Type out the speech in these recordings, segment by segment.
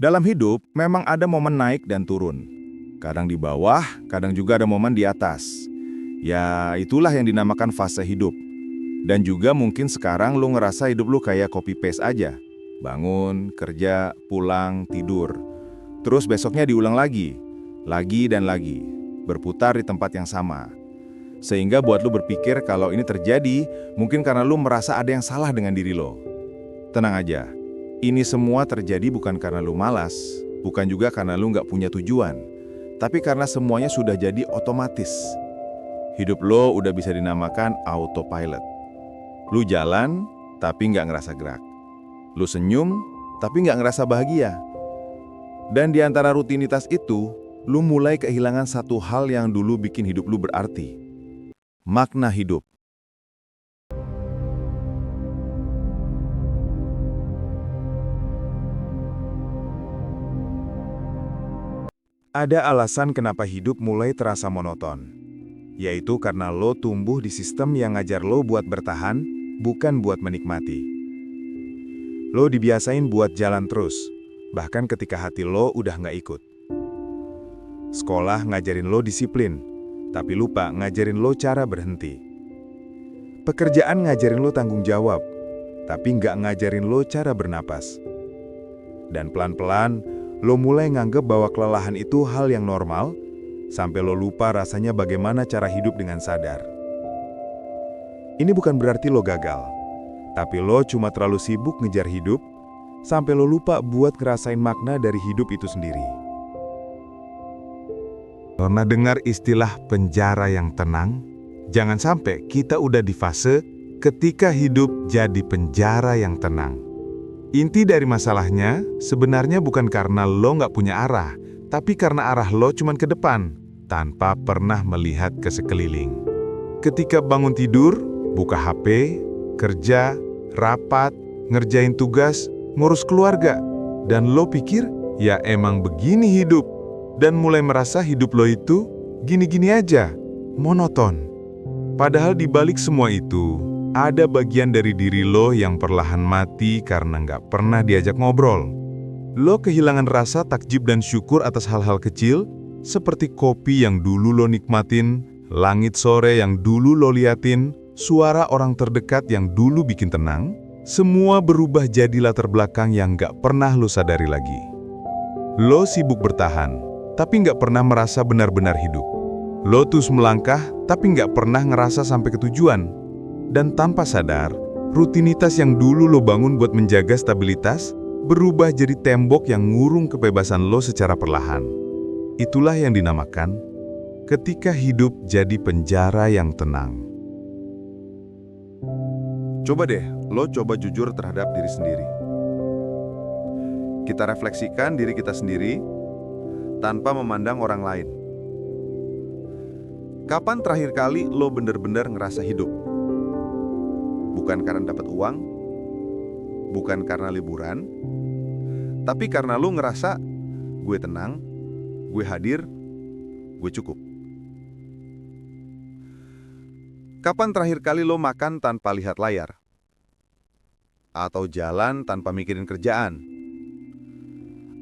Dalam hidup, memang ada momen naik dan turun. Kadang di bawah, kadang juga ada momen di atas. Ya, itulah yang dinamakan fase hidup. Dan juga mungkin sekarang lu ngerasa hidup lu kayak copy paste aja. Bangun, kerja, pulang, tidur. Terus besoknya diulang lagi dan lagi. Berputar di tempat yang sama. Sehingga buat lu berpikir kalau ini terjadi, mungkin karena lu merasa ada yang salah dengan diri lo. Tenang aja, ini semua terjadi bukan karena lu malas, bukan juga karena lu nggak punya tujuan, tapi karena semuanya sudah jadi otomatis. Hidup lo udah bisa dinamakan autopilot. Lu jalan, tapi nggak ngerasa gerak. Lu senyum, tapi nggak ngerasa bahagia. Dan di antara rutinitas itu, lu mulai kehilangan satu hal yang dulu bikin hidup lu berarti. Makna hidup. Ada alasan kenapa hidup mulai terasa monoton, yaitu karena lo tumbuh di sistem yang ngajar lo buat bertahan, bukan buat menikmati. Lo dibiasain buat jalan terus, bahkan ketika hati lo udah nggak ikut. Sekolah ngajarin lo disiplin, tapi lupa ngajarin lo cara berhenti. Pekerjaan ngajarin lo tanggung jawab, tapi nggak ngajarin lo cara bernapas. Dan pelan-pelan, lo mulai nganggep bahwa kelelahan itu hal yang normal, sampai lo lupa rasanya bagaimana cara hidup dengan sadar. Ini bukan berarti lo gagal, tapi lo cuma terlalu sibuk ngejar hidup, sampai lo lupa buat ngerasain makna dari hidup itu sendiri. Pernah dengar istilah penjara yang tenang? Jangan sampai kita udah di fase ketika hidup jadi penjara yang tenang. Inti dari masalahnya sebenarnya bukan karena lo nggak punya arah, tapi karena arah lo cuma ke depan, tanpa pernah melihat ke sekeliling. Ketika bangun tidur, buka HP, kerja, rapat, ngerjain tugas, ngurus keluarga, dan lo pikir, ya emang begini hidup, dan mulai merasa hidup lo itu gini-gini aja, monoton. Padahal di balik semua itu, ada bagian dari diri lo yang perlahan mati karena nggak pernah diajak ngobrol. Lo kehilangan rasa takjub dan syukur atas hal-hal kecil, seperti kopi yang dulu lo nikmatin, langit sore yang dulu lo liatin, suara orang terdekat yang dulu bikin tenang, semua berubah jadi latar belakang yang nggak pernah lo sadari lagi. Lo sibuk bertahan, tapi nggak pernah merasa benar-benar hidup. Lo terus melangkah, tapi nggak pernah ngerasa sampai ke tujuan. Dan tanpa sadar, rutinitas yang dulu lo bangun buat menjaga stabilitas, berubah jadi tembok yang ngurung kebebasan lo secara perlahan. Itulah yang dinamakan, ketika hidup jadi penjara yang tenang. Coba deh, lo coba jujur terhadap diri sendiri. Kita refleksikan diri kita sendiri, tanpa memandang orang lain. Kapan terakhir kali lo bener-bener ngerasa hidup? Bukan karena dapat uang, bukan karena liburan, tapi karena lo ngerasa, gue tenang, gue hadir, gue cukup. Kapan terakhir kali lo makan tanpa lihat layar? Atau jalan tanpa mikirin kerjaan?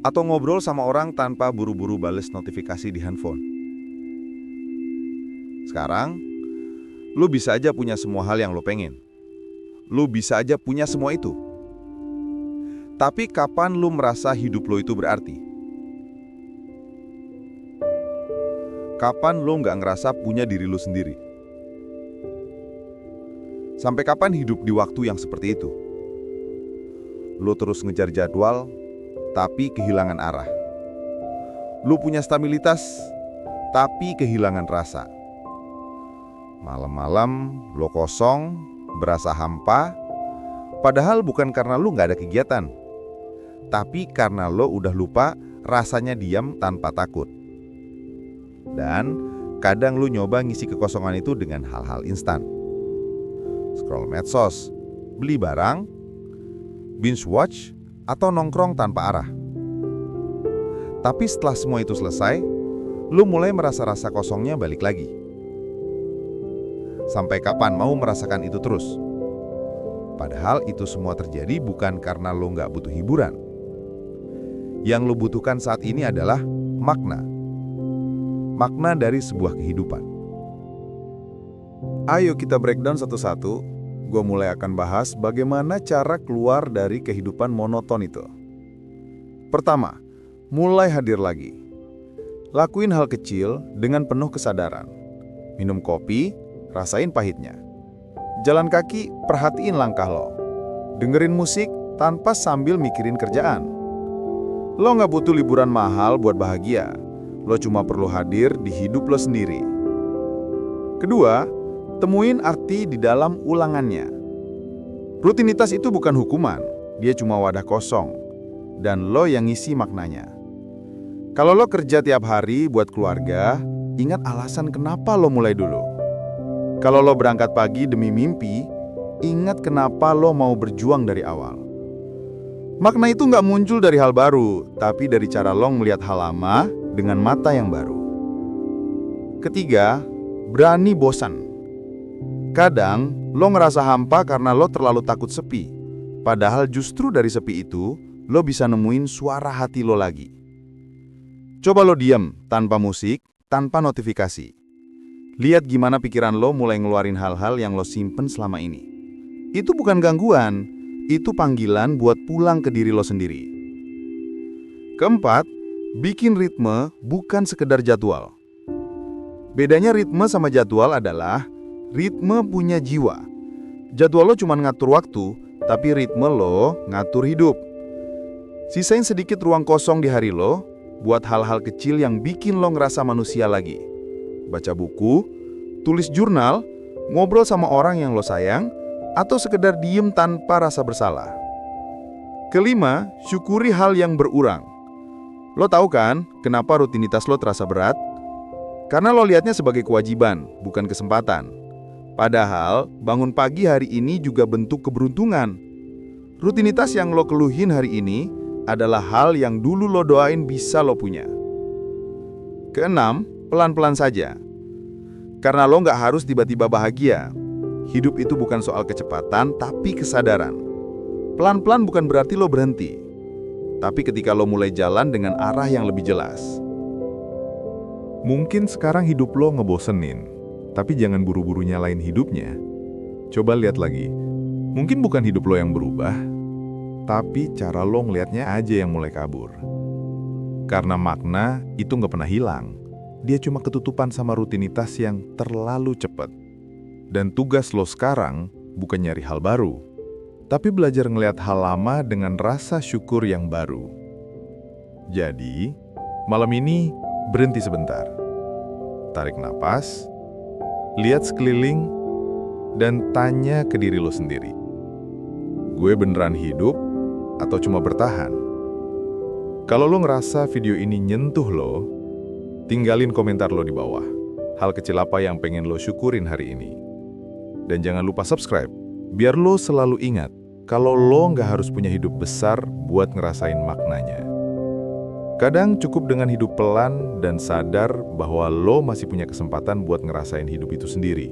Atau ngobrol sama orang tanpa buru-buru bales notifikasi di handphone? Sekarang, lo bisa aja punya semua hal yang lo pengen. Lo bisa aja punya semua itu. Tapi kapan lo merasa hidup lo itu berarti? Kapan lo nggak ngerasa punya diri lo sendiri? Sampai kapan hidup di waktu yang seperti itu? Lo terus ngejar jadwal, tapi kehilangan arah. Lo punya stabilitas, tapi kehilangan rasa. Malam-malam lo kosong, berasa hampa, padahal bukan karena lo nggak ada kegiatan, tapi karena lo udah lupa rasanya diam tanpa takut. Dan kadang lo nyoba ngisi kekosongan itu dengan hal-hal instan. Scroll medsos, beli barang, binge watch, atau nongkrong tanpa arah. Tapi setelah semua itu selesai, lo mulai merasa rasa kosongnya balik lagi. Sampai kapan mau merasakan itu terus? Padahal itu semua terjadi bukan karena lo nggak butuh hiburan. Yang lo butuhkan saat ini adalah makna. Makna dari sebuah kehidupan. Ayo kita breakdown satu-satu. Gue mulai akan bahas bagaimana cara keluar dari kehidupan monoton itu. Pertama, mulai hadir lagi. Lakuin hal kecil dengan penuh kesadaran. Minum kopi, rasain pahitnya. Jalan kaki, perhatiin langkah lo. Dengerin musik tanpa sambil mikirin kerjaan. Lo nggak butuh liburan mahal buat bahagia. Lo cuma perlu hadir di hidup lo sendiri. Kedua, temuin arti di dalam ulangannya. Rutinitas itu bukan hukuman, dia cuma wadah kosong. Dan lo yang ngisi maknanya. Kalau lo kerja tiap hari buat keluarga, ingat alasan kenapa lo mulai dulu. Kalau lo berangkat pagi demi mimpi, ingat kenapa lo mau berjuang dari awal. Makna itu nggak muncul dari hal baru, tapi dari cara lo melihat hal lama dengan mata yang baru. Ketiga, berani bosan. Kadang, lo ngerasa hampa karena lo terlalu takut sepi. Padahal justru dari sepi itu, lo bisa nemuin suara hati lo lagi. Coba lo diam, tanpa musik, tanpa notifikasi. Lihat gimana pikiran lo mulai ngeluarin hal-hal yang lo simpen selama ini. Itu bukan gangguan, itu panggilan buat pulang ke diri lo sendiri. Keempat, bikin ritme bukan sekedar jadwal. Bedanya ritme sama jadwal adalah ritme punya jiwa. Jadwal lo cuma ngatur waktu, tapi ritme lo ngatur hidup. Sisain sedikit ruang kosong di hari lo, buat hal-hal kecil yang bikin lo ngerasa manusia lagi. Baca buku, tulis jurnal, ngobrol sama orang yang lo sayang, atau sekedar diem tanpa rasa bersalah. Kelima, syukuri hal yang berurang. Lo tahu kan kenapa rutinitas lo terasa berat? Karena lo lihatnya sebagai kewajiban, bukan kesempatan. Padahal, bangun pagi hari ini juga bentuk keberuntungan. Rutinitas yang lo keluhin hari ini adalah hal yang dulu lo doain bisa lo punya. Keenam, pelan-pelan saja. Karena lo nggak harus tiba-tiba bahagia. Hidup itu bukan soal kecepatan, tapi kesadaran. Pelan-pelan bukan berarti lo berhenti. Tapi ketika lo mulai jalan dengan arah yang lebih jelas. Mungkin sekarang hidup lo ngebosenin, tapi jangan buru-buru nyalain hidupnya. Coba lihat lagi. Mungkin bukan hidup lo yang berubah, tapi cara lo ngelihatnya aja yang mulai kabur. Karena makna itu nggak pernah hilang. Dia cuma ketutupan sama rutinitas yang terlalu cepat. Dan tugas lo sekarang bukan nyari hal baru, tapi belajar ngelihat hal lama dengan rasa syukur yang baru. Jadi, malam ini berhenti sebentar. Tarik napas, lihat sekeliling, dan tanya ke diri lo sendiri. Gue beneran hidup atau cuma bertahan? Kalau lo ngerasa video ini nyentuh lo, tinggalin komentar lo di bawah. Hal kecil apa yang pengen lo syukurin hari ini? Dan jangan lupa subscribe, biar lo selalu ingat kalau lo nggak harus punya hidup besar buat ngerasain maknanya. Kadang cukup dengan hidup pelan dan sadar bahwa lo masih punya kesempatan buat ngerasain hidup itu sendiri.